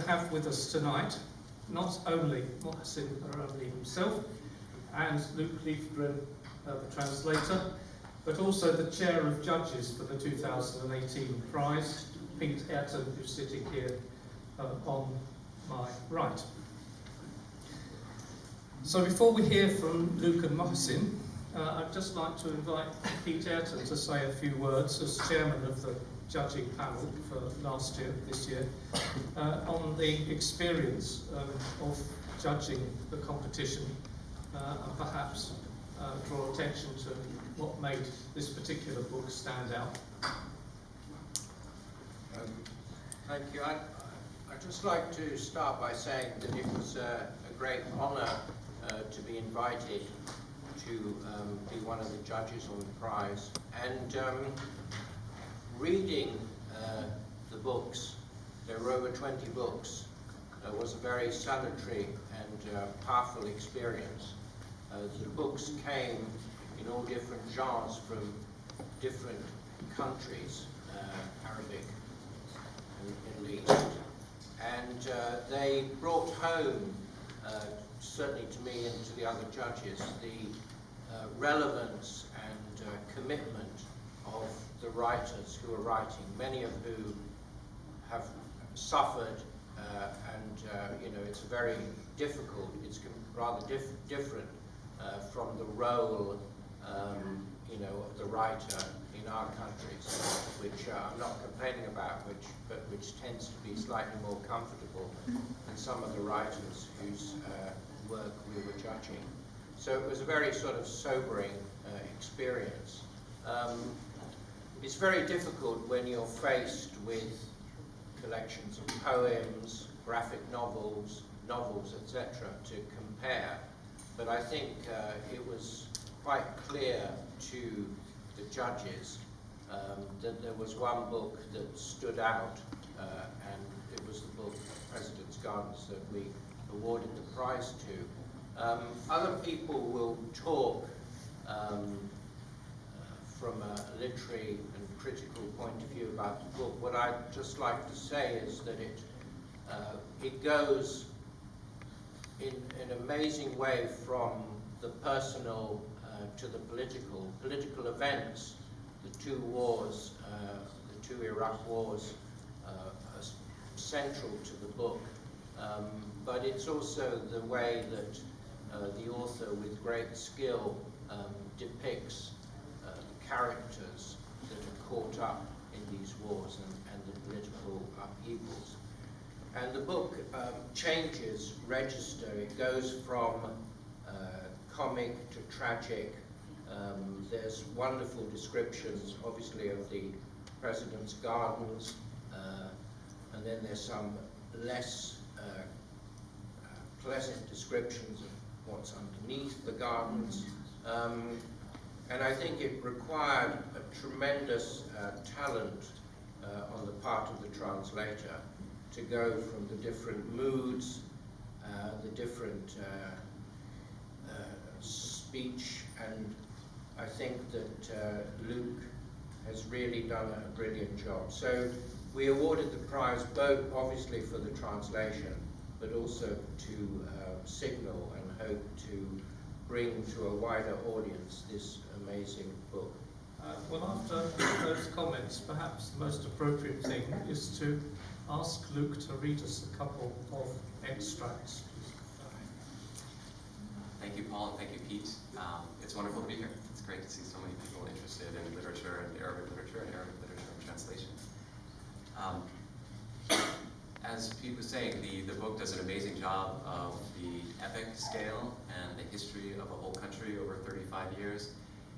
have with us tonight not only Muhsin Al-Ramli himself and Luke Leafgren, the translator, but also the chair of judges for the 2018 prize, Pete Ayrton, who's sitting here on my right. So before we hear from Luke and Muhsin, I'd just like to invite Pete Ayrton to say a few words as chairman of the judging panel for this year, on the experience of judging the competition, and perhaps draw attention to what made this particular book stand out. Thank you. I'd just like to start by saying that it was a great honour to be invited to be one of the judges on the prize. And reading the books, there were over 20 books, was a very salutary and powerful experience. The books came in all different genres from different countries, Arabic and Middle East, and they brought home, certainly to me and to the other judges, the relevance and commitment of the writers who are writing, many of who have suffered, and you know, it's very difficult, it's rather different from the role you know, of the writer in our countries, which I'm not complaining about, but which tends to be slightly more comfortable than some of the writers whose work we were judging. So it was a very sort of sobering experience. It's very difficult when you're faced with collections of poems, graphic novels, etc., to compare. But I think it was quite clear to the judges that there was one book that stood out, and it was the book President's Gardens that we awarded the prize to. Other people will talk from a literary and critical point of view about the book. What I'd just like to say is that it goes in an amazing way from the personal to the political events. The two wars, the two Iraq wars, are central to the book, but it's also the way that the author, with great skill, depicts the characters that are caught up in these wars and the political upheavals. And the book changes register. It goes from comic to tragic. There's wonderful descriptions, obviously, of the President's Gardens, and then there's some less pleasant descriptions of what's underneath the gardens. And I think it required a tremendous talent on the part of the translator to go from the different moods, the different speech, and I think that Luke has really done a brilliant job. So we awarded the prize both obviously for the translation, but also to signal and hope to bring to a wider audience this amazing book. Well, after those comments, perhaps the most appropriate thing is to ask Luke to read us a couple of extracts. Thank you, Paul, and thank you, Pete. It's wonderful to be here. It's great to see so many people interested in literature and Arabic literature and translation. As Pete was saying, the book does an amazing job of the epic scale and the history of a whole country over 35 years,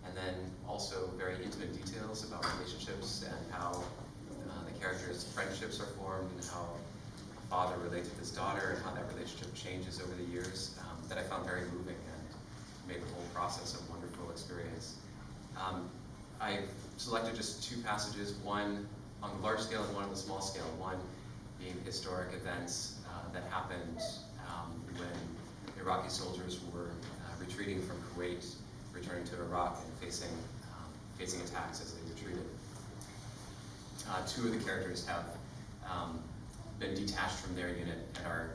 and then also very intimate details about relationships and how the characters' friendships are formed and how a father relates with his daughter and how that relationship changes over the years, that I found very moving and made the whole process a wonderful experience. I selected just two passages, one on the large scale and one on the small scale, one being historic events that happened when Iraqi soldiers were retreating from Kuwait, returning to Iraq and facing attacks as they retreated. Two of the characters have been detached from their unit and are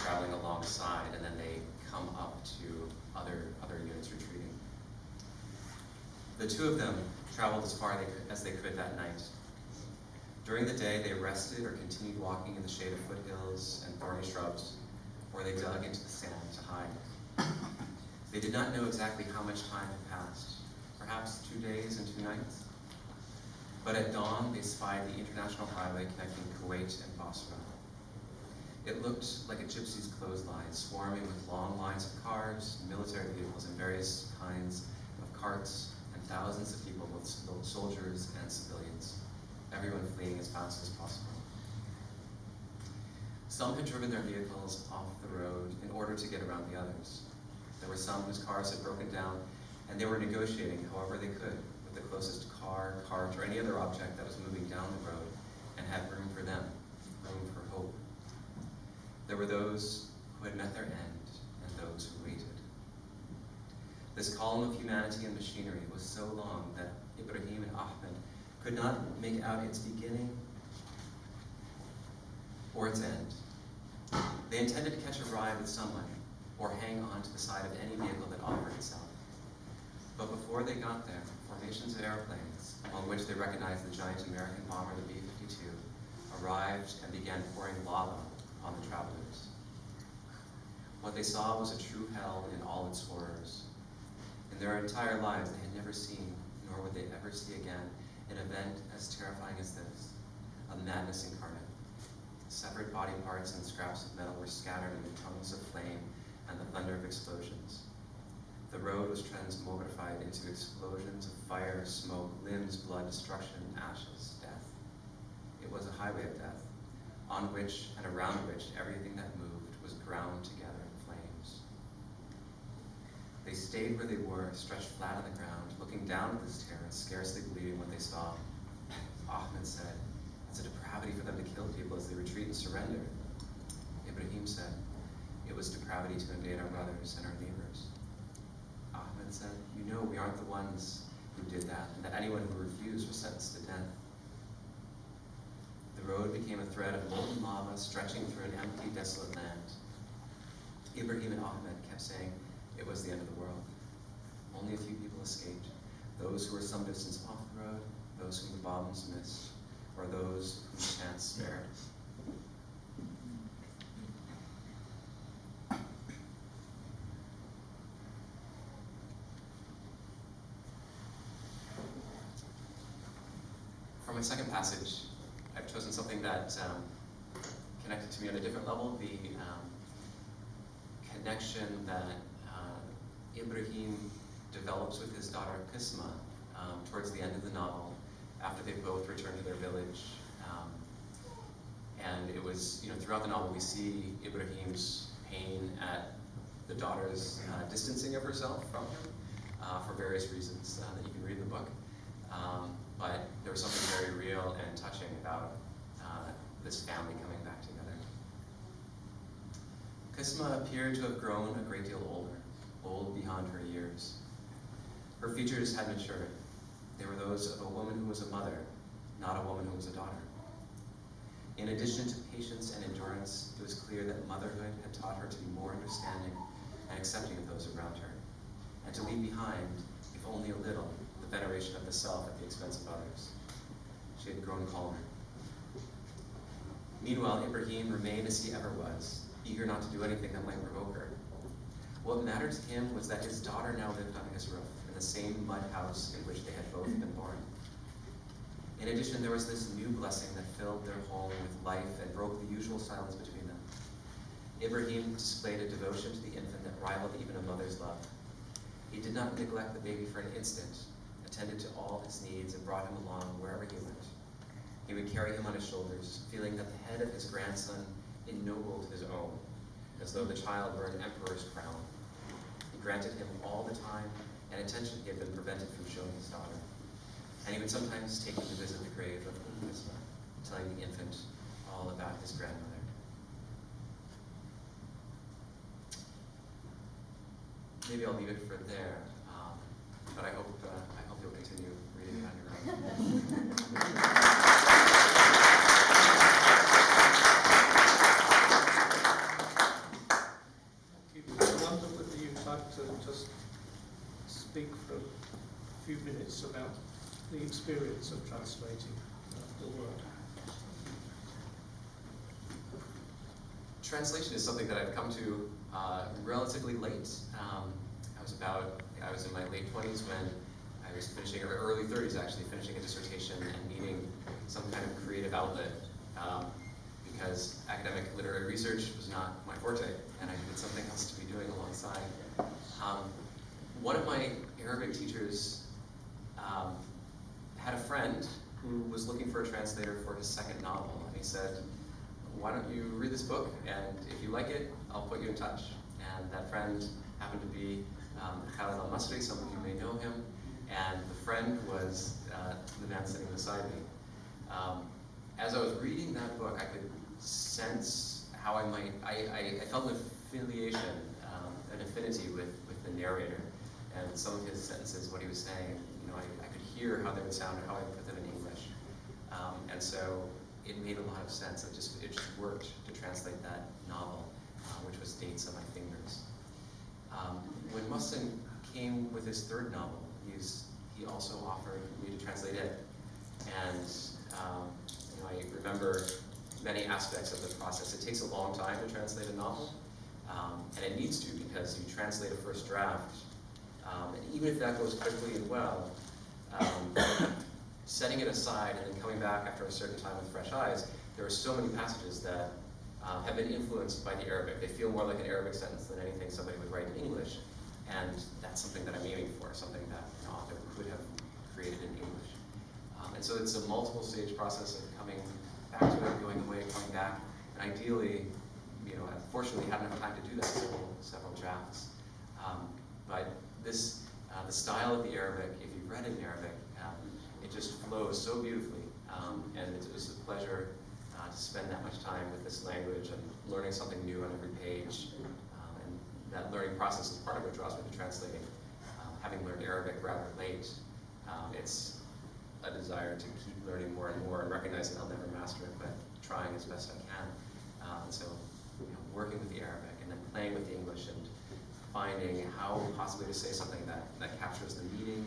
traveling alongside, and then they come up to other units retreating. The two of them traveled as far as they could that night. During the day, they rested or continued walking in the shade of foothills and thorny shrubs, or they dug into the sand to hide. They did not know exactly how much time had passed, perhaps 2 days and 2 nights. But at dawn, they spied the international highway connecting Kuwait and Basra. It looked like a gypsy's clothesline, swarming with long lines of cars, military vehicles, and various kinds of carts, and thousands of people, both soldiers and civilians, everyone fleeing as fast as possible. Some had driven their vehicles off the road in order to get around the others. There were some whose cars had broken down, and they were negotiating however they could with the closest car, cart, or any other object that was moving down the road and had room for them, room for hope. There were those who had met their end and those who waited. This column of humanity and machinery was so long that Ibrahim and Ahmed could not make out its beginning or its end. They intended to catch a ride with someone or hang on to the side of any vehicle that offered itself. But before they got there, formations of airplanes, among which they recognized the giant American bomber, the B-52, arrived and began pouring lava on the travelers. What they saw was a true hell in all its horrors. In their entire lives, they had never seen, nor would they ever see again, an event as terrifying as this, a madness incarnate. Severed body parts and scraps of metal were scattered in the tongues of flame and the thunder of explosions. The road was transmogrified into explosions of fire, smoke, limbs, blood, destruction, ashes, death. It was a highway of death, on which and around which everything that moved was ground together in flames. They stayed where they were, stretched flat on the ground, looking down at this terror, scarcely believing what they saw. Ahmed said, "It's a depravity for them to kill people as they retreat and surrender." Ibrahim said, "It was depravity to invade our brothers and our neighbors." Ahmed said, "You know we aren't the ones who did that, and that anyone who refused was sentenced to death." The road became a thread of molten lava stretching through an empty, desolate land. Ibrahim and Ahmed kept saying it was the end of the world. Only a few people escaped, those who were some distance off the road, those whom the bombs missed, or those whom chance spared. For my second passage, I've chosen something that connected to me on a different level, the connection that Ibrahim develops with his daughter Qisma towards the end of the novel, after they both return to their village. And it was, throughout the novel we see Ibrahim's pain at the daughter's distancing of herself from him for various reasons that you can read in the book. But there was something very real and touching about this family coming back together. Qisma appeared to have grown a great deal older, old beyond her years. Her features had matured. They were those of a woman who was a mother, not a woman who was a daughter. In addition to patience and endurance, it was clear that motherhood had taught her to be more understanding and accepting of those around her, and to leave behind, if only a little, the veneration of the self at the expense of others. She had grown calmer. Meanwhile, Ibrahim remained as he ever was, eager not to do anything that might provoke her. What mattered to him was that his daughter now lived under his roof, in the same mud house in which they had both been born. In addition, there was this new blessing that filled their home with life and broke the usual silence between them. Ibrahim displayed a devotion to the infant that rivaled even a mother's love. He did not neglect the baby for an instant, attended to all his needs, and brought him along wherever he went. He would carry him on his shoulders, feeling that the head of his grandson ennobled his own, as though the child were an emperor's crown. He granted him all the time and attention he had been prevented from showing his daughter. And he would sometimes take him to visit the grave of Qisma, telling the infant all about his grandmother. Maybe I'll leave it for there, but I hope you'll continue reading it on your own. just speak for a few minutes about the experience of translating the work. Translation is something that I've come to relatively late. I was in my late 20s when I was finishing, or early 30s actually, finishing a dissertation and needing some kind of creative outlet because academic literary research was not my forte and I needed something else to be doing alongside. One of my Arabic teachers had a friend who was looking for a translator for his second novel, and he said, "Why don't you read this book, and if you like it, I'll put you in touch." And that friend happened to be Khalid Al-Masri. Some of you may know him, and the friend was the man sitting beside me. As I was reading that book, I could sense how I felt an affiliation, an affinity with the narrator, and some of his sentences, what he was saying, I could hear how they would sound and how I would put them in English. And so it made a lot of sense. It just worked to translate that novel, which was Dates on My Fingers. When Muhsin came with his third novel, he also offered me to translate it. And I remember many aspects of the process. It takes a long time to translate a novel, and it needs to, because you translate a first draft, and even if that goes quickly and well, setting it aside and then coming back after a certain time with fresh eyes, there are so many passages that have been influenced by the Arabic. They feel more like an Arabic sentence than anything somebody would write in English, and that's something that I'm aiming for, something that an author could have created in English. And so it's a multiple stage process of coming back to it, going away, coming back, and ideally, I've fortunately had enough time to do that, several drafts. But this, the style of the Arabic, if you've read it in Arabic, it just flows so beautifully, and it was a pleasure to spend that much time with this language and learning something new on every page. And that learning process is part of what draws me to translating. Having learned Arabic rather late, it's a desire to keep learning more and more and recognizing I'll never master it, but trying as best I can. And so working with the Arabic and then playing with the English and finding how possibly to say something that captures the meaning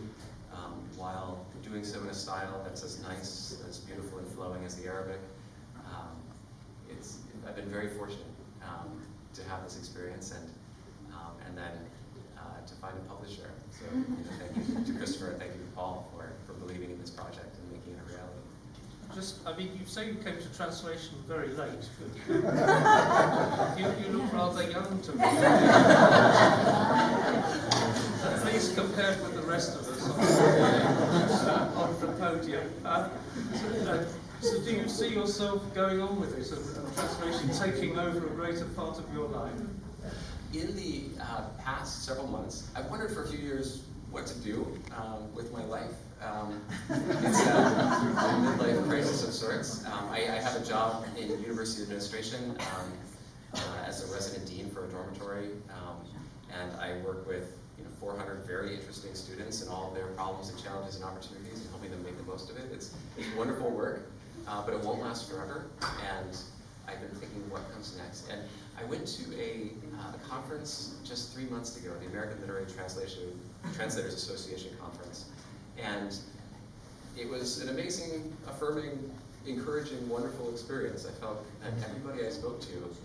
while doing so in a style that's as nice, as beautiful and flowing as the Arabic. I've been very fortunate to have this experience and then to find a publisher. So thank you to Christopher and thank you to Paul for believing in this project and making it a reality. You say you came to translation very late, but you look rather young to me. At least compared with the rest of us on the podium. So do you see yourself going on with it and translation taking over a greater part of your life? In the past several months, I've wondered for a few years what to do with my life. It's a midlife crisis of sorts. I have a job in university administration as a resident dean for a dormitory, and I work with 400 very interesting students and all of their problems and challenges and opportunities and helping them make the most of it. It's wonderful work, but it won't last forever, and I've been thinking what comes next. And I went to a conference just 3 months ago, the American Literary Translators Association conference. And it was an amazing, affirming, encouraging, wonderful experience. I felt that everybody I spoke to,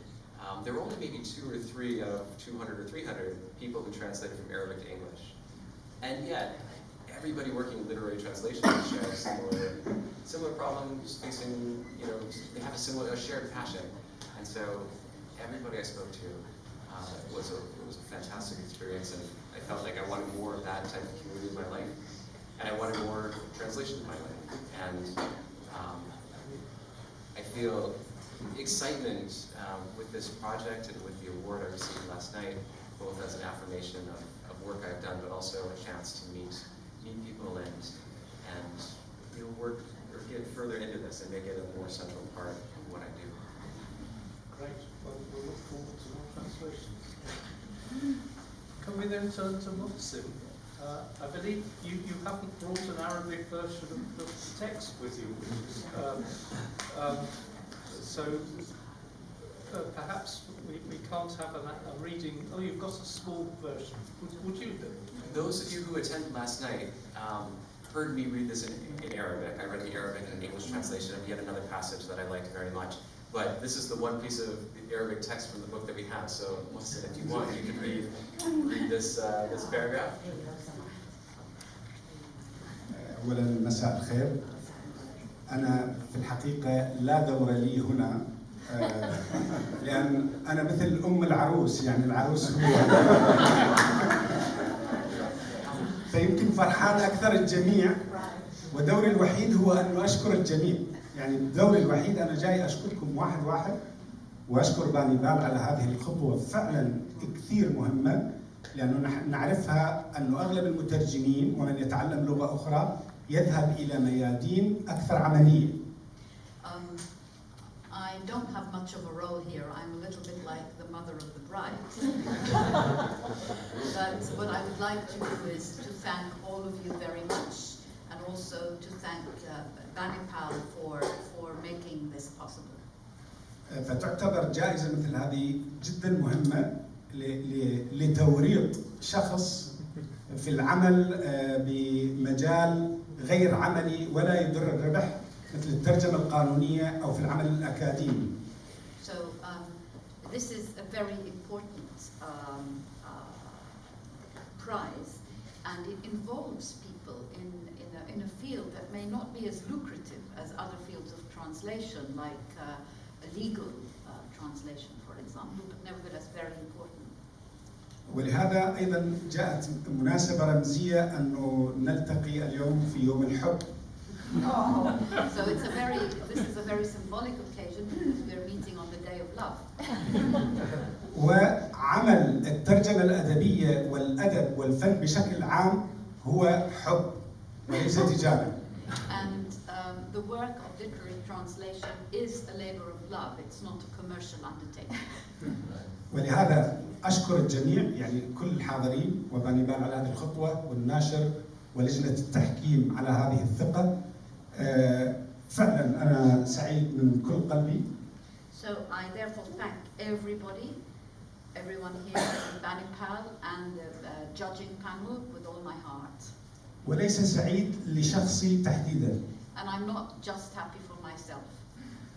there were only maybe 2 or 3 out of 200 or 300 people who translated from Arabic to English. And yet, everybody working in literary translation shares similar problems, facing, they have a shared passion. And so everybody I spoke to, it was a fantastic experience, and I felt like I wanted more of that type of community in my life, and I wanted more translation in my life. And I feel excitement with this project and with the award I received last night, both as an affirmation of work I've done, but also a chance to meet people and work or get further into this and make it a more central part of what I do. Great. Well, we'll look forward to more translations. Can we then turn to Muhsin? I believe you haven't brought an Arabic version of the text with you. So perhaps we can't have a reading. Oh, you've got a small version. Would you do? Those of you who attended last night heard me read this in Arabic. I read the Arabic and an English translation of yet another passage that I liked very much. But this is the one piece of Arabic text from the book that we have. So, Muhsin, if you want, you can read this paragraph. أولا مساء الخير. أنا في الحقيقة لا دور لي هنا لأن أنا مثل أم العروس، يعني العروس هو فيمكن فرحان أكثر الجميع، ودوري الوحيد هو أن أشكر الجميع. يعني دوري الوحيد أنا جاي أشكركم واحد واحد، وأشكر بانيبال على هذه الخطوة فعلا كثير مهمة، لأنه نعرفها أنه أغلب المترجمين ومن يتعلم لغة أخرى يذهب إلى ميادين أكثر عملية. I don't have much of a role here. I'm a little bit like the mother of the bride. But what I would like to do is to thank all of you very much, and also to thank Banipal for making this possible. فتعتبر جائزة مثل هذه جدا مهمة لتوريط شخص في العمل بمجال غير عملي ولا يدر الربح مثل الترجمة القانونية أو في العمل الأكاديمي. So this is a very important prize, and it involves people in a field that may not be as lucrative as other fields of translation, like a legal translation, for example, but nevertheless very important. ولهذا أيضا جاءت مناسبة رمزية أنه نلتقي اليوم في يوم الحب. So this is a very symbolic occasion because we're meeting on the day of love. وعمل الترجمة الأدبية والأدب والفن بشكل عام هو حب وليس تجارة. And the work of literary translation is a labor of love. It's not a commercial undertaking. ولهذا أشكر الجميع، يعني كل الحاضرين وبانيبال على هذه الخطوة، والناشر ولجنة التحكيم على هذه الثقة. فعلا أنا سعيد من كل قلبي. So I therefore thank everyone here in Banipal and the judging panel with all my heart. وليس سعيد لشخصي تحديدا. And I'm not just happy for myself.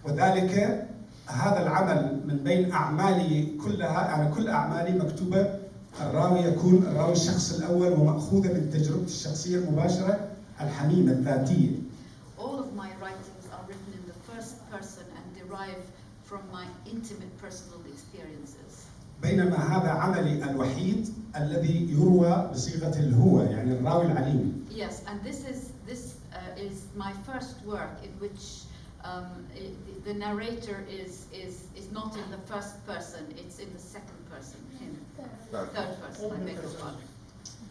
وذلك هذا العمل من بين أعمالي كلها، أنا كل أعمالي مكتوبة الراوي يكون الراوي الشخص الأول ومأخوذة من تجربتي الشخصية المباشرة الحميمة الذاتية. All of my writings are written in the first person and derive from my intimate personal experiences. بينما هذا عملي الوحيد الذي يروى بصيغة الهو، يعني الراوي العليم. Yes, and this is my first work in which the narrator is not in the first person; it's in the second person, him. Third person. I beg your pardon.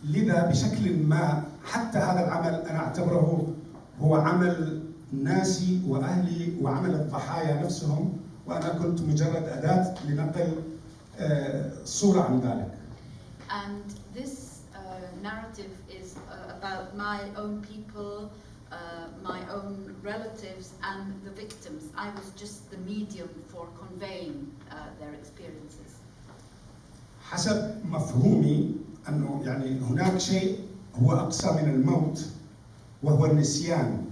لذا بشكل ما حتى هذا العمل أنا أعتبره هو عمل ناسي وأهلي وعمل الضحايا نفسهم، وأنا كنت مجرد أداة لنقل صورة عن ذلك. And this narrative is about my own people, my own relatives, and the victims. I was just the medium for conveying their experiences. حسب مفهومي أنه يعني هناك شيء هو أقسى من الموت، وهو النسيان.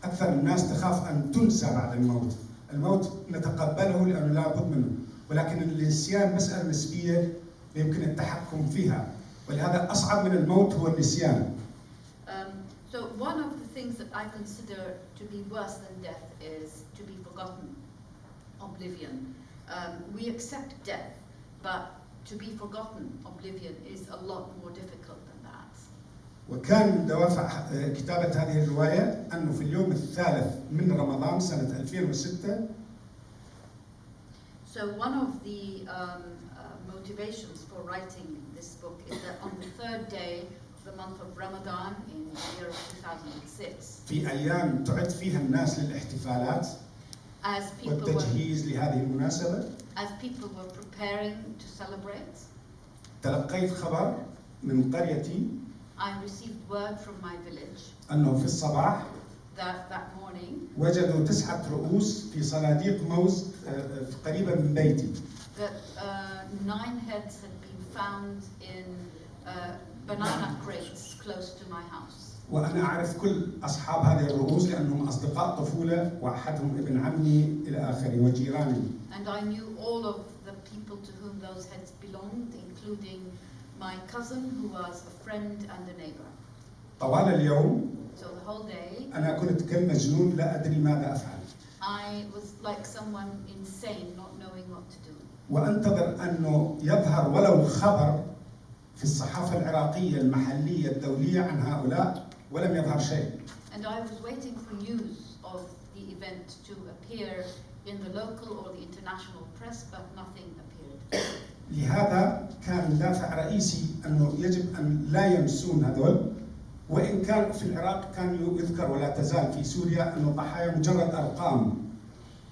أكثر الناس تخاف أن تنسى بعد الموت. الموت نتقبله لأنه لا بد منه، ولكن النسيان مسألة نسبية يمكن التحكم فيها، ولهذا أصعب من الموت هو النسيان. So one of the things that I consider to be worse than death is to be forgotten, oblivion. We accept death, but to be forgotten, oblivion, is a lot more difficult than that. وكان من دوافع كتابة هذه الرواية أنه في اليوم الثالث من رمضان سنة 2006. So one of the motivations for writing this book is that on the third day of the month of Ramadan in the year of 2006, في أيام تعد فيها الناس للاحتفالات والتجهيز لهذه المناسبة، as people were preparing to celebrate, تلقيت خبر من قريتي I received word from my village أنه في الصباح that morning, وجدوا 9 رؤوس في صناديق موز قريبة من بيتي. that 9 heads had been found in banana crates close to my house. وأنا أعرف كل أصحاب هذه الرؤوس لأنهم أصدقاء طفولة وأحدهم ابن عمي إلى آخره وجيراني. And I knew all of the people to whom those heads belonged, including my cousin who was a friend and a neighbor. طوال اليوم So the whole day, أنا كنت كالمجنون لا أدري ماذا أفعل. I was like someone insane, not knowing what to do. وأنتظر أنه يظهر ولو خبر في الصحافة العراقية المحلية الدولية عن هؤلاء ولم يظهر شيء. And I was waiting for news of the event to appear in the local or the international press, but nothing appeared. لهذا كان دافع رئيسي أنه يجب أن لا ينسون هذول، وإن كان في العراق كان يذكر ولا تزال في سوريا أنه الضحايا مجرد أرقام.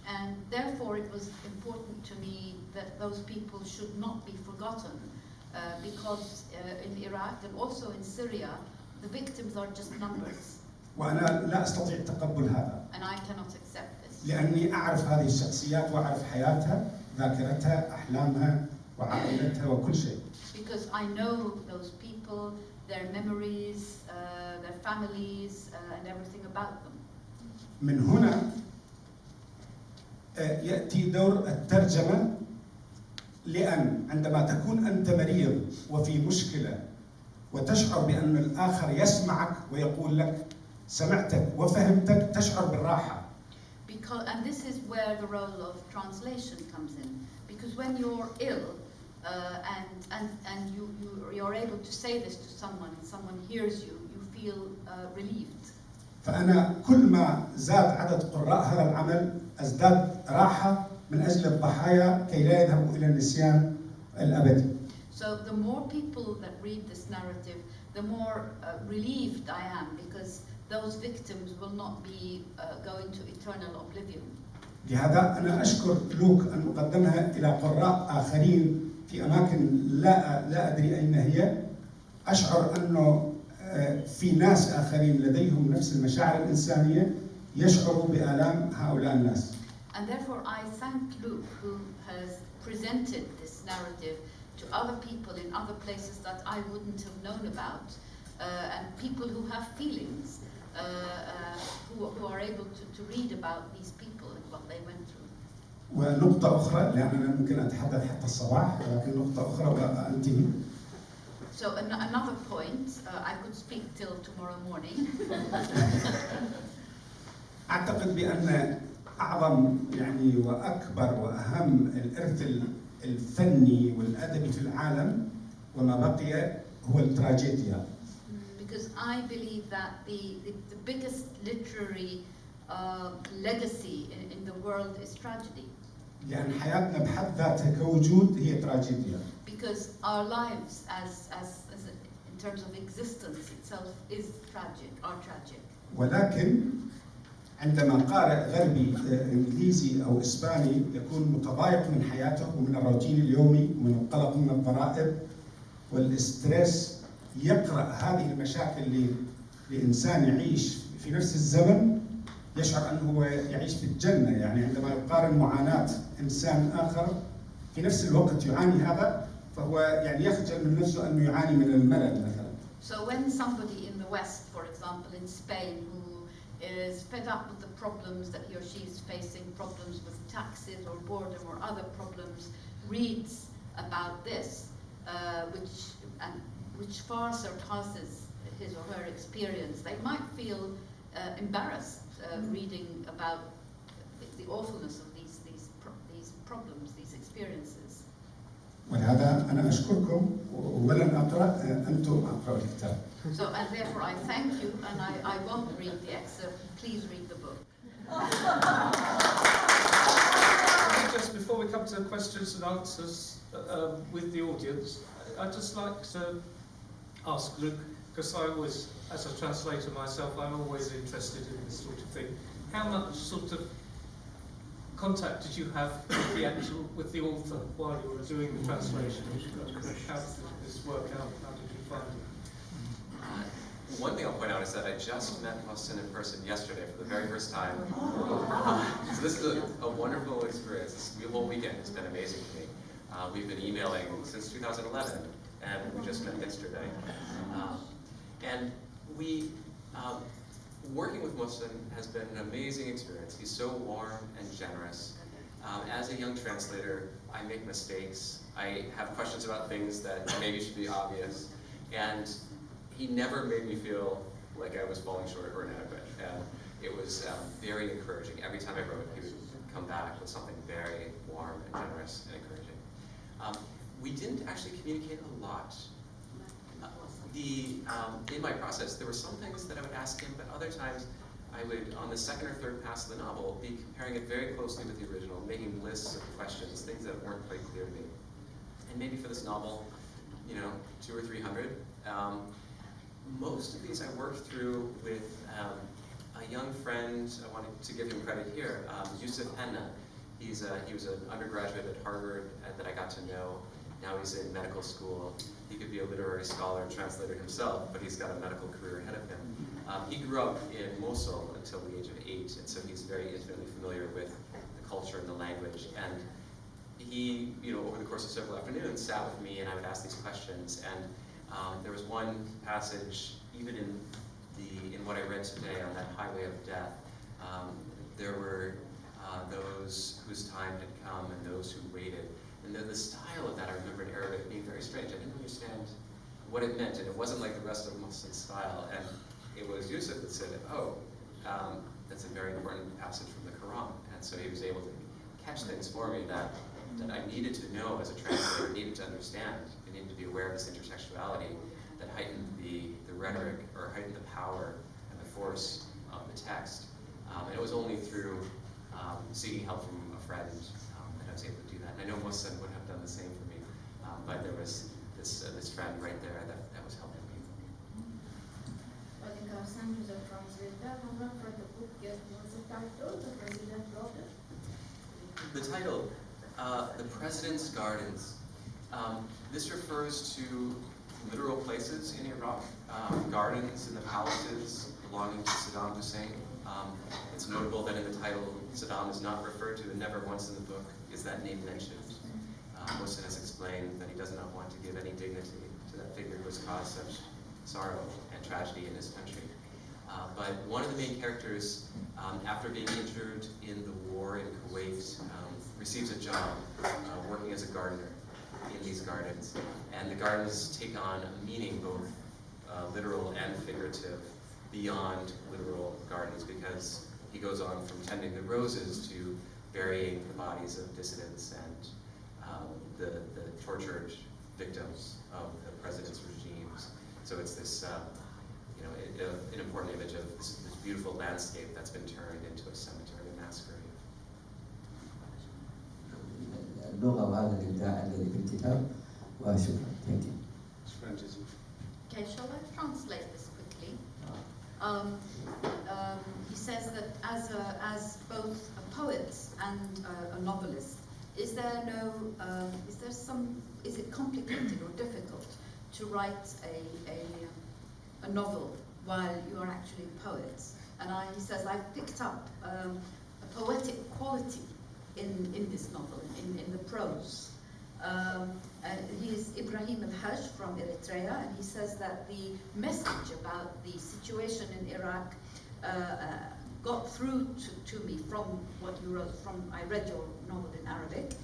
And therefore it was important to me that those people should not be forgotten, because in Iraq and also in Syria, the victims are just numbers. وأنا لا أستطيع تقبل هذا. And I cannot accept this. لأني أعرف هذه الشخصيات وأعرف حياتها، ذاكرتها، أحلامها وعائلتها وكل شيء. Because I know those people, their memories, their families, and everything about them. من هنا يأتي دور الترجمة، لأن عندما تكون أنت مريض وفي مشكلة وتشعر بأن الآخر يسمعك ويقول لك سمعتك وفهمتك تشعر بالراحة. And this is where the role of translation comes in. Because when you're ill and you're able to say this to someone and someone hears you, you feel relieved. فأنا كل ما زاد عدد قراء هذا العمل أزداد راحة من أجل الضحايا كي لا يذهبوا إلى النسيان الأبدي. So the more people that read this narrative, the more relieved I am, because those victims will not be going to eternal oblivion. لهذا أنا أشكر لوك أن قدمها إلى قراء آخرين في أماكن لا أدري أين هي. أشعر أنه في ناس آخرين لديهم نفس المشاعر الإنسانية يشعروا بآلام هؤلاء الناس. And therefore I thank Luke, who has presented this narrative to other people in other places that I wouldn't have known about, and people who have feelings, who are able to read about these people and what they went through. ونقطة أخرى، لأننا ممكن أتحدث حتى الصباح، ولكن نقطة أخرى وأنتهي. So another point, I could speak till tomorrow morning. أعتقد بأن أعظم وأكبر وأهم الإرث الفني والأدبي في العالم وما بقي هو التراجيديا. Because I believe that the biggest literary legacy in the world is tragedy. لأن حياتنا بحد ذاتها كوجود هي تراجيديا. Because our lives as in terms of existence itself is tragic, are tragic. ولكن عندما قارئ غربي انجليزي او اسباني يكون متضايق من حياته ومن الروتين اليومي ومن القلق من الضرائب والاسترس، يقرأ هذه المشاكل لإنسان يعيش في نفس الزمن يشعر أنه هو يعيش في الجنة. عندما يقارن معاناة إنسان آخر في نفس الوقت يعاني هذا، فهو يخجل من نفسه أنه يعاني من الملل مثلا. So when somebody in the West, for example in Spain, who is fed up with the problems that he or she is facing, problems with taxes or boredom or other problems, reads about this, which far surpasses his or her experience, they might feel embarrassed reading about the awfulness of these problems, these experiences. ولهذا أنا أشكركم ولن أقرأ، أنتم أقرأوا الكتاب. So, and therefore I thank you, and I won't read the excerpt. Please read the book. Just before we come to questions and answers with the audience, I'd just like to ask Luke, because I always, as a translator myself, I'm always interested in this sort of thing. How much sort of contact did you have with the author while you were doing the translation? How did this work out? How did you find it? One thing I'll point out said I just met Muhsin in person yesterday for the very first time. So this is a wonderful experience. This whole weekend has been amazing for me. We've been emailing since 2011, and we just met yesterday. And working with Muhsin has been an amazing experience. He's so warm and generous. As a young translator, I make mistakes. I have questions about things that maybe should be obvious. And he never made me feel like I was falling short or inadequate. And it was very encouraging. Every time I wrote, he would come back with something very warm and generous and encouraging. We didn't actually communicate a lot. In my process, there were some things that I would ask him, but other times I would, on the second or third pass of the novel, be comparing it very closely with the original, making lists of questions, things that weren't quite clear to me. And maybe for this novel, 200 or 300. Most of these I worked through with a young friend. I wanted to give him credit here, Yusuf Henna. He was an undergraduate at Harvard that I got to know. Now he's in medical school. He could be a literary scholar and translator himself, but he's got a medical career ahead of him. He grew up in Mosul until the age of 8, and so he's very intimately familiar with the culture and the language. And he, over the course of several afternoons, sat with me, and I would ask these questions. And there was one passage, even in what I read today on that highway of death, there were those whose time had come and those who waited. And the style of that, I remember in Arabic being very strange. I didn't understand what it meant, and it wasn't like the rest of Muhsin's style. And it was Yusuf that said, that's a very important passage from the Quran. And so he was able to catch things for me that I needed to know as a translator, needed to understand. I needed to be aware of this intertextuality that heightened the rhetoric, or heightened the power and the force of the text. And it was only through seeking help from a friend that I was able to do that. And I know Muhsin would have done the same for me, but there was this friend right there that was helping me. Well, in comparison to the translator, however, for the book, was the title, The President Wrote It? The title, The President's Gardens. This refers to literal places in Iraq, gardens in the palaces belonging to Saddam Hussein. It's notable that in the title, Saddam is not referred to, and never once in the book is that name mentioned. Muhsin has explained that he does not want to give any dignity to that figure who has caused such sorrow and tragedy in his country. But one of the main characters, after being injured in the war in Kuwait, receives a job working as a gardener in these gardens. And the gardens take on a meaning, both literal and figurative, beyond literal gardens, because he goes on from tending the roses to burying the bodies of dissidents and the tortured victims of the president's regimes. So it's this, an important image of this beautiful landscape that's been turned into a cemetery, a mass grave. اللغة وهذا الإبداع الذي في الكتاب وشكرا. Thank you. شكرا جزيلا. Okay, shall I translate this quickly? He says that as both a poet and a novelist, is it complicated or difficult to write a novel while you are actually a poet? And he says, I've picked up a poetic quality in this novel, in the prose. He is Ibrahim Al-Hajj from Eritrea, and he says that the message about the situation in Iraq got through to me from what you wrote. I read your novel in Arabic,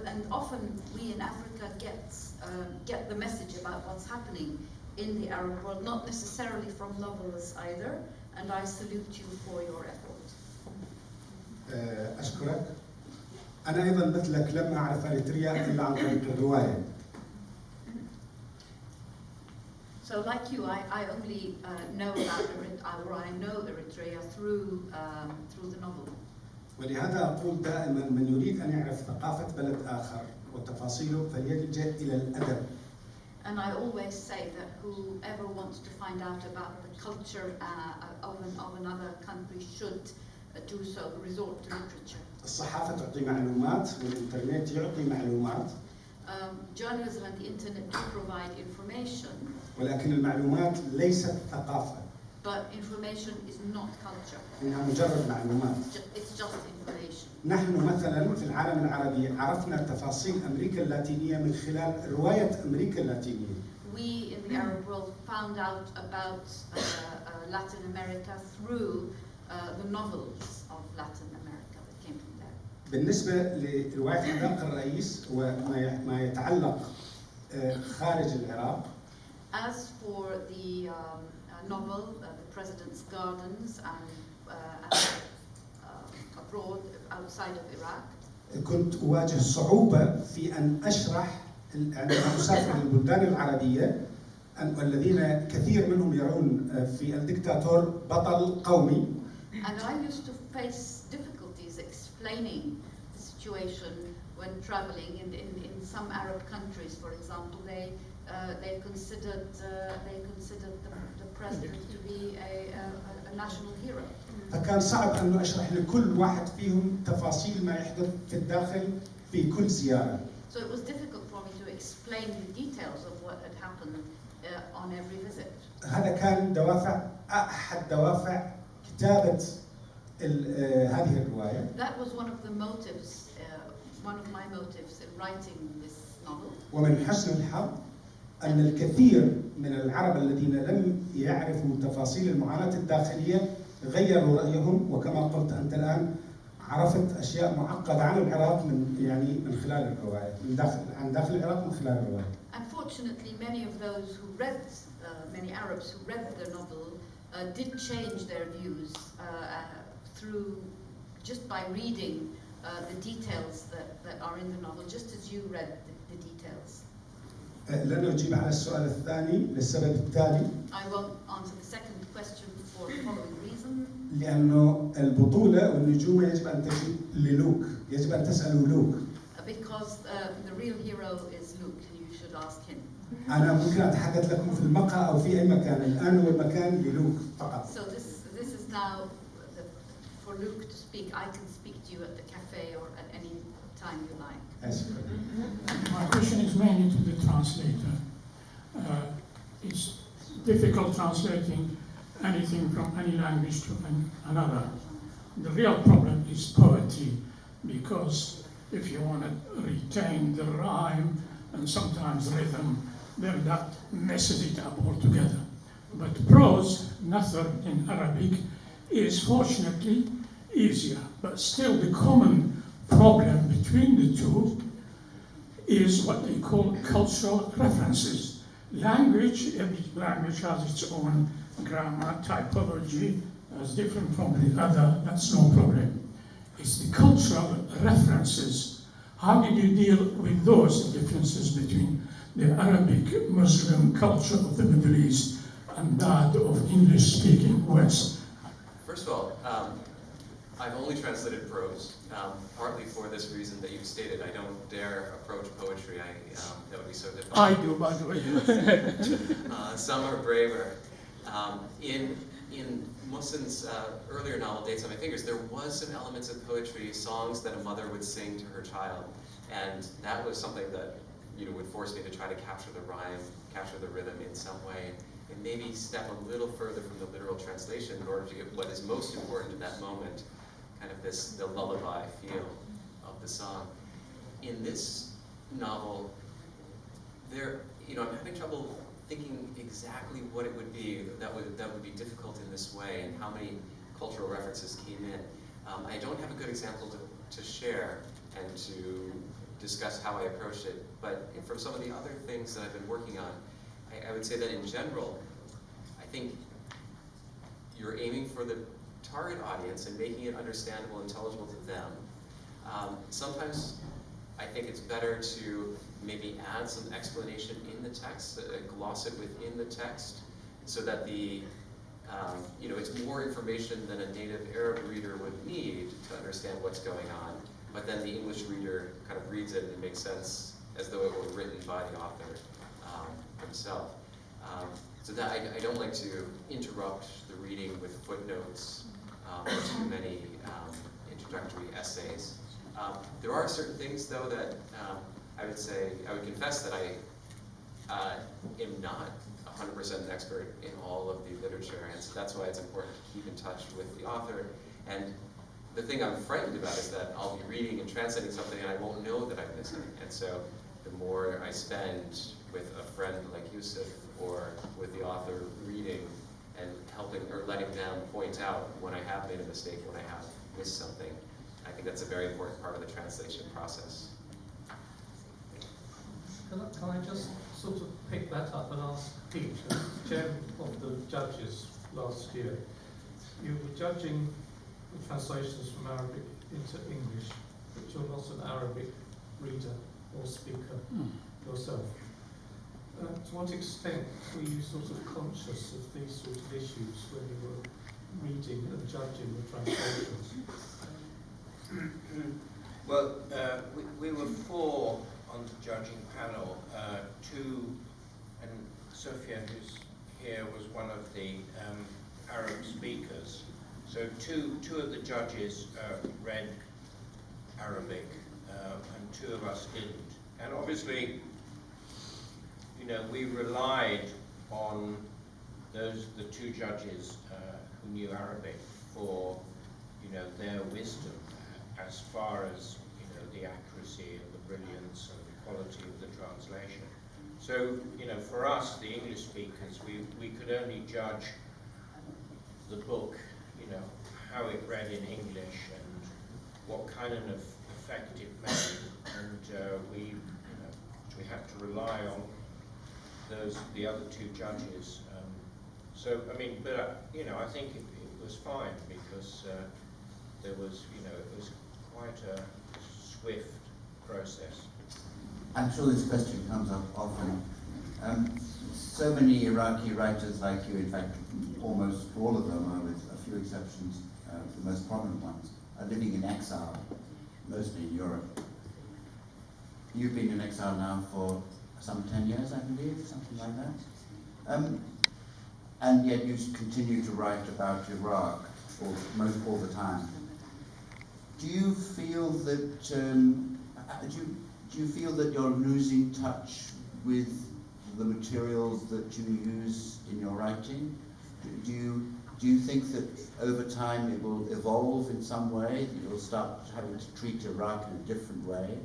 and often we in Africa get the message about what's happening in the Arab world, not necessarily from novels either. And I salute you for your effort. أشكرك. أنا أيضا مثلك لم أعرف أريتريا إلا عن طريق الرواية. So like you, I only know Eritrea through the novel. ولهذا أقول دائما من يريد أن يعرف ثقافة بلد آخر وتفاصيله فليلجأ إلى الأدب. And I always say that whoever wants to find out about the culture of another country should do so, resort to literature. الصحافة تعطي معلومات والإنترنت يعطي معلومات. Journalism and the internet do provide information. ولكن المعلومات ليست ثقافة. but information is not culture. إنها مجرد معلومات. It's just information. نحن مثلا في العالم العربي عرفنا تفاصيل أمريكا اللاتينية من خلال رواية أمريكا اللاتينية. We in the Arab world found out about Latin America through the novels of Latin America that came from there. بالنسبة لرواية حدائق الرئيس وما يتعلق خارج العراق. As for the novel, The President's Gardens, and abroad, outside of Iraq, كنت أواجه صعوبة في أن أشرح عندما أسافر للبلدان العربية والذين كثير منهم يرون في الدكتاتور بطل قومي. And I used to face difficulties explaining the situation when traveling in some Arab countries, for example. They considered the president to be a national hero. فكان صعب أن أشرح لكل واحد فيهم تفاصيل ما يحدث في الداخل في كل زيارة. So it was difficult for me to explain the details of what had happened on every visit. هذا كان أحد دوافع كتابة هذه الرواية. That was one of the motives, one of my motives in writing this novel. ومن حسن الحظ أن الكثير من العرب الذين لم يعرفوا تفاصيل المعاناة الداخلية غيروا رأيهم، وكما قلت أنت الآن عرفت أشياء معقدة عن العراق من خلال الرواية، عن داخل العراق من خلال الرواية. Unfortunately, many Arabs who read the novel did change their views through just by reading the details that are in the novel, just as you read the details. لن أجيب على السؤال الثاني للسبب التالي. I won't answer the second question for the following reason. لأنه البطولة والنجومة يجب أن تجي للوك، يجب أن تسألوا لوك. Because the real hero is Luke, you should ask him. أنا ممكن أتحدث لكم في المقهى أو في أي مكان، الآن هو المكان للوك فقط. So this is now for Luke to speak. I can speak to you at the cafe or at any time you like. My question is mainly to the translator. It's difficult translating anything from any language to another. The real problem is poetry, because if you want to retain the rhyme and sometimes rhythm, then that messes it up altogether. But prose, nathar in Arabic, is fortunately easier, but still the common problem between the two is what they call cultural references. Every language has its own grammar, typology, as different from the other, that's no problem. It's the cultural references. How did you deal with those differences between the Arabic Muslim culture of the Middle East and that of English-speaking West? First of all, I've only translated prose, partly for this reason that you've stated. I don't dare approach poetry. That would be so difficult. I do, by the way. Some are braver. In Muhsin's earlier novel, Dates on My Fingers, there was some elements of poetry, songs that a mother would sing to her child, and that was something that would force me to try to capture the rhyme, capture the rhythm in some way, and maybe step a little further from the literal translation in order to get what is most important in that moment, kind of the lullaby feel of the song. In this novel, I'm having trouble thinking exactly what it would be that would be difficult in this way, and how many cultural references came in. I don't have a good example to share and to discuss how I approached it, but from some of the other things that I've been working on, I would say that in general, I think you're aiming for the target audience and making it understandable and intelligible to them. Sometimes I think it's better to maybe add some explanation in the text, gloss it within the text, so that it's more information than a native Arab reader would need to understand what's going on. But then the English reader kind of reads it and it makes sense as though it were written by the author himself. So that I don't like to interrupt the reading with footnotes or too many introductory essays. There are certain things, though, that I would confess that I am not 100% 100% an expert in all of the literature, and so that's why it's important to keep in touch with the author. And the thing I'm frightened about is that I'll be reading and translating something and I won't know that I'm missing. And so the more I spend with a friend like Yusuf or with the author reading and helping or letting them point out when I have made a mistake, when I have missed something, I think that's a very important part of the translation process. Can I just sort of pick that up and ask Pete, as chairman of the judges last year, you were judging the translations from Arabic into English, but you're not an Arabic reader or speaker yourself. To what extent were you sort of conscious of these sort of issues when you were reading and judging the translations? Well, we were 4 on the judging panel. 2, and Sophia, who's here, was one of the Arab speakers. So two of the judges read Arabic, and 2 of us didn't. And obviously, you know, we relied on the 2 judges who knew Arabic for, you know, their wisdom as far as, you know, the accuracy and the brilliance and the quality of the translation. So, you know, for us, the English speakers, we could only judge the book, you know, how it read in English and what kind of effect it made, and we had to rely on the other 2 judges. So, I mean, but you know, I think it was fine because there was, you know, it was quite a swift process. I'm sure this question comes up often. So many Iraqi writers like you, in fact, almost all of them, with a few exceptions, the most prominent ones, are living in exile, mostly in Europe. You've been in exile now for some 10 years, I believe, something like that. And yet you continue to write about Iraq all the time. Do you feel that do you feel that you're losing touch with the materials that you use in your writing? Do you think that over time it will evolve in some way? You'll start having to treat Iraq in a different way,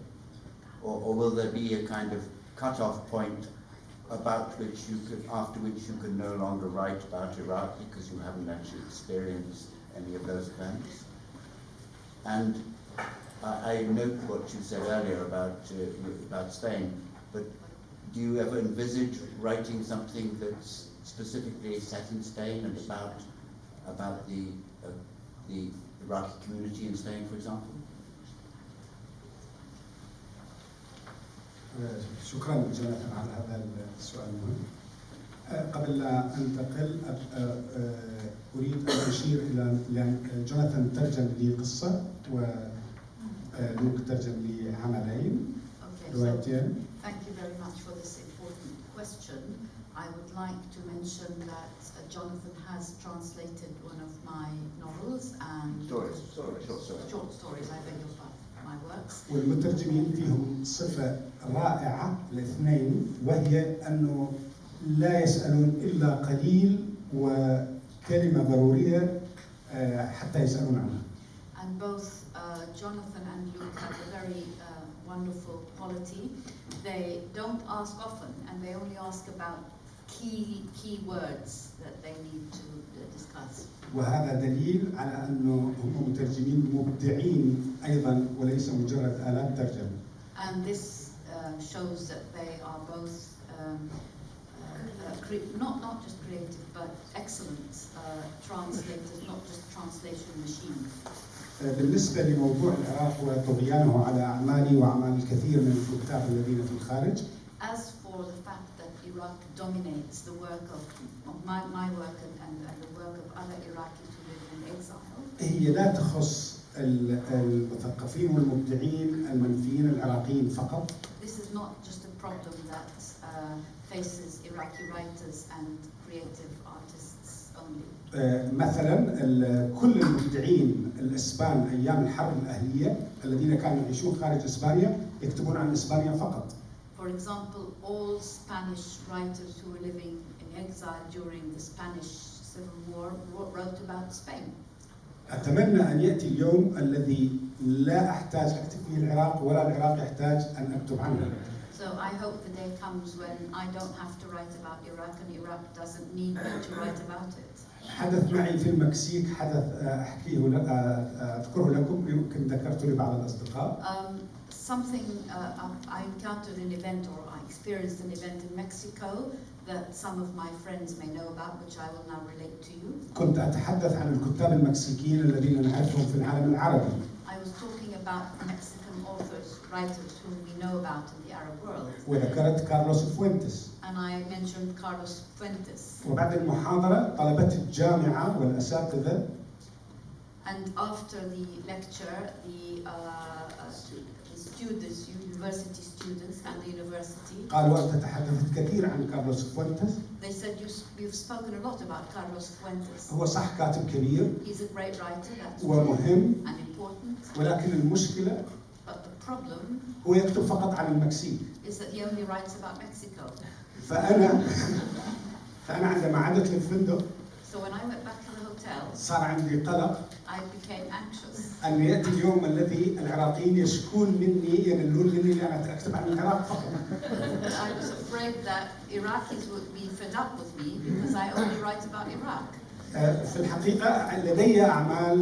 or will there be a kind of cut-off point after which you can no longer write about Iraq because you haven't actually experienced any of those events? And I note what you said earlier about Spain, but do you ever envisage writing something that's specifically set in Spain and about the Iraqi community in Spain, for example? شكرا جوناثان على هذا السؤال المهم. قبل لا انتقل اريد ان اشير الى جوناثان ترجم لي قصه ولوك ترجم لي عملين روايتين. Thank you very much for this important question. I would like to mention that Jonathan has translated one of my novels and short stories. I beg your pardon. My works. والمترجمين فيهم صفة رائعة الاثنين، وهي أنه لا يسألون إلا قليل وكلمة ضرورية حتى يسألون عنها. And both Jonathan and Luke have a very wonderful quality. They don't ask often, and they only ask about key words that they need to discuss. وهذا دليل على أنه هم مترجمين مبدعين أيضا وليس مجرد آلات ترجمة. And this shows that they are both not just creative but excellent translators, not just translation machines. بالنسبة لموضوع العراق وطغيانه على أعمالي وأعمال الكثير من الكتاب الذين في الخارج. As for the fact that Iraq dominates the work of my work and the work of other Iraqis who live in exile. هي لا تخص المثقفين والمبدعين المنفيين العراقيين فقط. This is not just a problem that faces Iraqi writers and creative artists only. مثلا كل المبدعين الإسبان أيام الحرب الأهلية الذين كانوا يعيشون خارج إسبانيا يكتبون عن إسبانيا فقط. For example, all Spanish writers who were living in the exile during the Spanish Civil War, wrote about Spain. أتمنى أن يأتي اليوم الذي لا أحتاج أكتب فيه العراق ولا العراق يحتاج أن أكتب عنه. So I hope the day comes when I don't have to write about Iraq and Iraq doesn't need me to write about it. حدث معي في المكسيك، حدث أحكيه أذكره لكم، يمكن ذكرته لبعض الأصدقاء. Something I encountered an event, or I experienced an event in Mexico that some of my friends may know about, which I will now relate to you. كنت أتحدث عن الكتاب المكسيكيين الذين نعرفهم في العالم العربي. I was talking about Mexican authors, writers whom we know about in the Arab world. وذكرت كارلوس فوينتس. And I mentioned Carlos Fuentes. وبعد المحاضرة طلبة الجامعة والأساتذة. And after the lecture, the students, university students at the university, قالوا أنت تحدثت كثير عن كارلوس فوينتس. they said you've spoken a lot about Carlos Fuentes. هو صح كاتب كبير. He's a great writer, that's ومهم. true, and important. ولكن المشكلة But the problem هو يكتب فقط عن المكسيك. is that he only writes about Mexico. فأنا عندما عدت للفندق So when I went back to the hotel, صار عندي قلق I became anxious. أن يأتي اليوم الذي العراقيين يشكون مني، يملون مني لأن أكتب عن العراق فقط. I was afraid that Iraqis would be fed up with me because I only write about Iraq. في الحقيقة لدي أعمال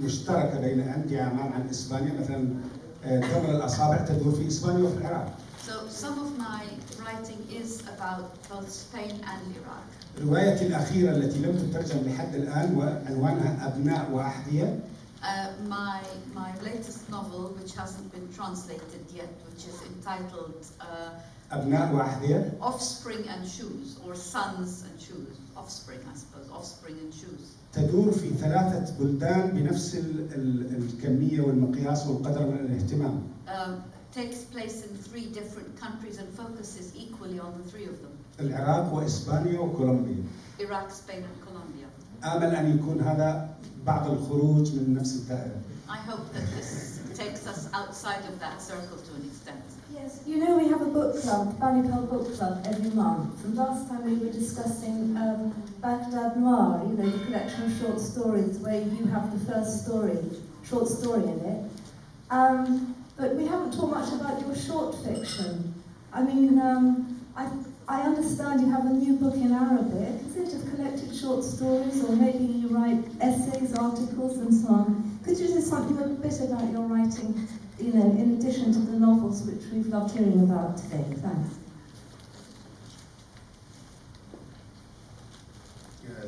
مشتركة عندي أعمال عن إسبانيا، مثلا تمر الأصابع تدور في إسبانيا وفي العراق. So some of my writing is about both Spain and Iraq. روايتي الأخيرة التي لم تترجم لحد الآن وعنوانها أبناء وأحذية. My latest novel, which hasn't been translated yet, which is entitled أبناء وأحذية. Offspring and Shoes, or Sons and Shoes. Offspring, I suppose. Offspring and Shoes. تدور في 3 بلدان بنفس الكمية والمقياس والقدر من الاهتمام. Takes place in 3 different countries and focuses equally on the 3 of them. العراق وإسبانيا وكولومبيا. Iraq, Spain and Colombia. آمل أن يكون هذا بعض الخروج من نفس الدائرة. I hope that this takes us outside of that circle to an extent. Yes, you know we have a book club, Banipal Book Club, every month. And last time we were discussing Baghdad Noir, you know, the collection of short stories where you have the first short story in it. But we haven't talked much about your short fiction. I mean, I understand you have a new book in Arabic. Is it of collected short stories, or maybe you write essays, articles, and so on? Could you say something a bit about your writing, you know, in addition to the novels which we've loved hearing about today? Thanks.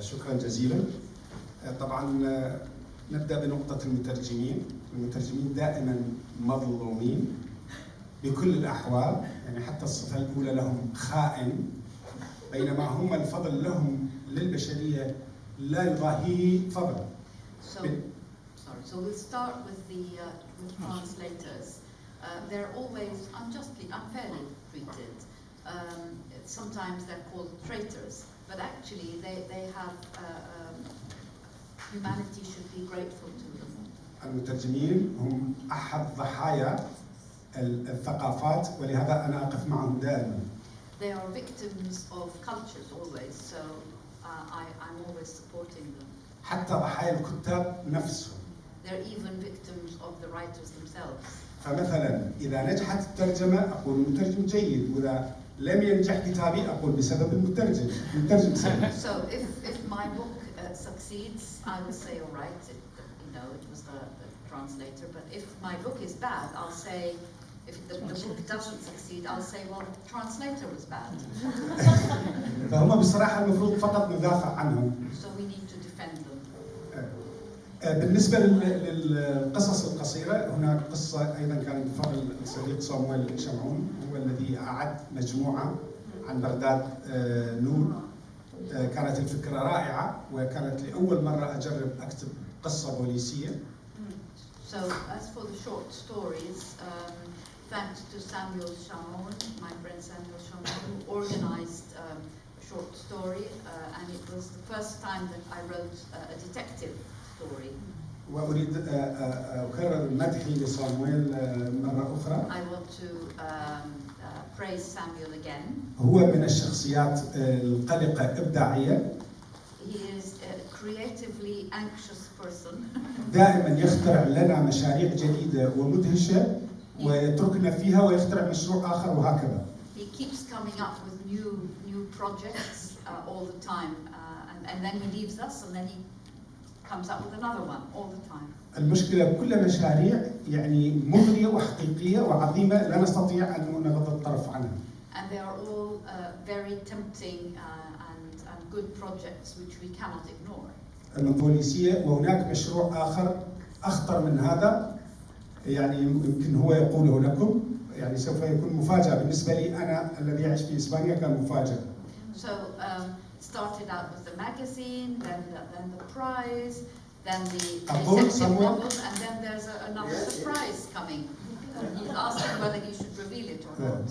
شكرا جزيلا. طبعا نبدأ بنقطة المترجمين. المترجمين دائما مظلومين بكل الأحوال، يعني حتى الصفة الأولى لهم خائن، بينما هم الفضل لهم للبشرية لا يضاهيه فضل. So we'll start with the translators. They're always unfairly treated. Sometimes they're called traitors, but actually they have humanity should be grateful to them. المترجمين هم أحد ضحايا الثقافات، ولهذا أنا أقف معهم دائما. They are victims of cultures always, so I'm always supporting them. حتى ضحايا الكتاب نفسهم. They're even victims of the writers themselves. فمثلا إذا نجحت الترجمة أقول المترجم جيد، وإذا لم ينجح كتابي أقول بسبب المترجم سيء. So if my book succeeds, I will say all right, it was the translator. But if my book is bad, I'll say, if the book doesn't succeed, I'll say, well, the translator was bad. فهم بصراحة المفروض فقط ندافع عنهم. So we need to defend them. بالنسبة للقصص القصيرة، هناك قصة أيضا كانت بفضل الصديق صامويل شمعون، هو الذي أعد مجموعة عن بغداد نور. كانت الفكرة رائعة، وكانت لأول مرة أجرب أكتب قصة بوليسية. So as for the short stories, thanks to Samuel Chamon, my friend Samuel Chamon, who organized a short story, and it was the first time that I wrote a detective story. وأريد أكرر مدحي لصامويل مرة أخرى. I want to praise Samuel again. هو من الشخصيات القلقة إبداعية. He is a creatively anxious person. دائما يخترع لنا مشاريع جديدة ومدهشة ويتركنا فيها ويخترع مشروع آخر وهكذا. He keeps coming up with new projects all the time, and then he leaves us, and then he comes up with another one all the time. المشكلة بكل مشاريع يعني مغرية وحقيقية وعظيمة لا نستطيع أن نغض الطرف عنها. And they are all very tempting and good projects which we cannot ignore. البوليسية وهناك مشروع آخر أخطر من هذا يعني يمكن هو يقوله لكم يعني سوف يكون مفاجأة بالنسبة لي أنا الذي يعيش في إسبانيا كان مفاجأة. So started out with the magazine, then the prize, then the executive model, and then there's another surprise coming. He's asking whether he should reveal it or not.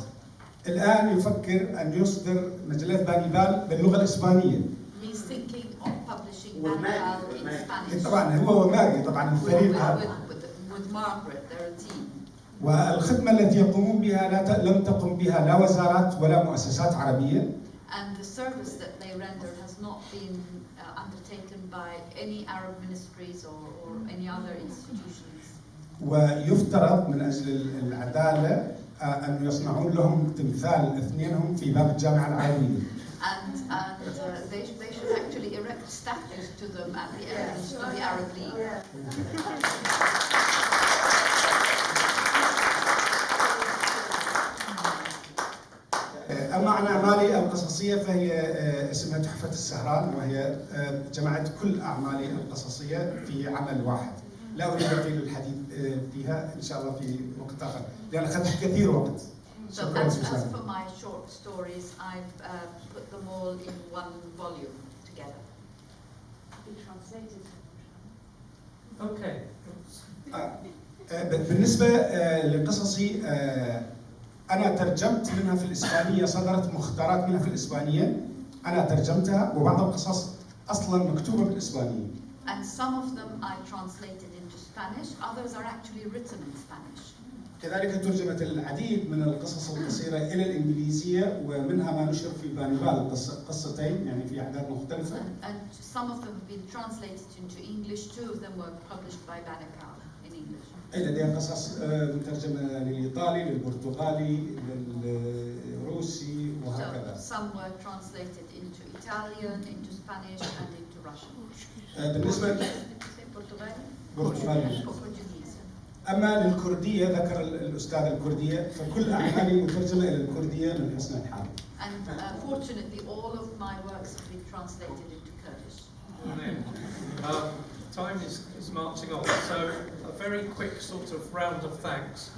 الآن يفكر أن يصدر مجلة بانيبال باللغة الإسبانية. He's thinking of publishing Banipal in Spanish. طبعا هو وماجي طبعا الفريق هذا. With Margaret, they're a team. والخدمة التي يقومون بها لم تقم بها لا وزارات ولا مؤسسات عربية. And the service that they render has not been undertaken by any Arab ministries or any other institutions. ويفترض من أجل العدالة أن يصنعون لهم تمثال اثنينهم في باب الجامعة العربية. And they should actually erect statues to them at the entrance to the Arab League. أما عن أعمالي القصصية فهي اسمها تحفة السهران وهي جمعت كل أعمالي القصصية في عمل واحد. لا أريد أطيل الحديث فيها إن شاء الله في وقت آخر لأن أخذت كثير وقت. So as for my short stories, I've put them all in one volume together. Be translated. Okay. بالنسبة لقصصي أنا ترجمت منها في الإسبانية صدرت مختارات منها في الإسبانية أنا ترجمتها وبعض القصص أصلاً مكتوبة بالإسبانية. And some of them I translated into Spanish, others are actually written in Spanish. كذلك ترجمت العديد من القصص القصيرة إلى الإنجليزية ومنها ما نشر في بانيبال قصتين يعني في أعداد مختلفة. And some of them have been translated into English. Two of them were published by Banipal in English. لديها قصص مترجمة للإيطالي، للبرتغالي، للروسي وهكذا. So some were translated into Italian, into Spanish, and into Russian. بالنسبة برتغالي. أما للكردية ذكر الأستاذ الكردية فكل أعمالي مترجمة إلى الكردية من حسن الحال. And fortunately, all of my works have been translated into Kurdish. Time is marching on, so a very quick sort of round of thanks.